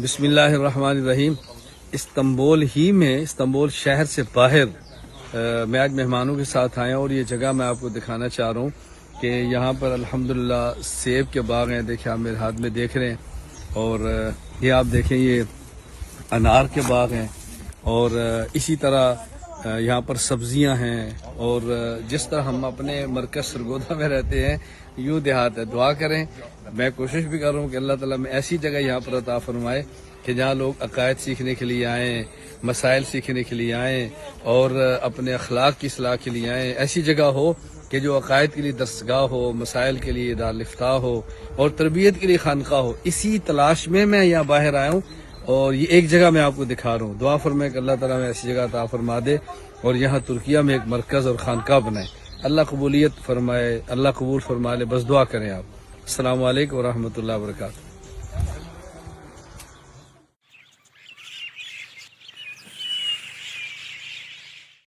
بسم اللہ الرحمن الرحیم۔ استنبول شہر سے باہر میں آج مہمانوں کے ساتھ آیا اور یہ جگہ میں آپ کو دکھانا چاہ رہا ہوں کہ یہاں پر الحمدللہ سیب کے باغ ہیں۔ دیکھیں آپ میرے ہاتھ میں دیکھ رہے ہیں، اور یہ آپ دیکھیں یہ انار کے باغ ہیں، اور اسی طرح یہاں پر سبزیاں ہیں، اور جس طرح ہم اپنے مرکز سرگودا میں رہتے ہیں یوں دیہات ہے۔ دعا کریں، میں کوشش بھی کر رہا ہوں کہ اللہ تعالیٰ میں ایسی جگہ یہاں پر عطا فرمائے کہ جہاں لوگ عقائد سیکھنے کے لیے آئیں، مسائل سیکھنے کے لیے آئیں، اور اپنے اخلاق کی اصلاح کے لیے آئیں۔ ایسی جگہ ہو کہ جو عقائد کے لیے درسگاہ ہو، مسائل کے لیے دارالفتاح ہو، اور تربیت کے لیے خانقاہ ہو۔ اسی تلاش میں یہاں باہر آیا ہوں، اور یہ ایک جگہ میں آپ کو دکھا رہا ہوں۔ دعا فرمائے کہ اللہ تعالیٰ میں ایسی جگہ عطا فرما دے اور یہاں ترکیہ میں ایک مرکز اور خانقاہ بنائے۔ اللہ قبولیت فرمائے، اللہ قبول فرما لے، بس دعا کریں آپ۔ السلام علیکم ورحمۃ اللہ وبرکاتہ۔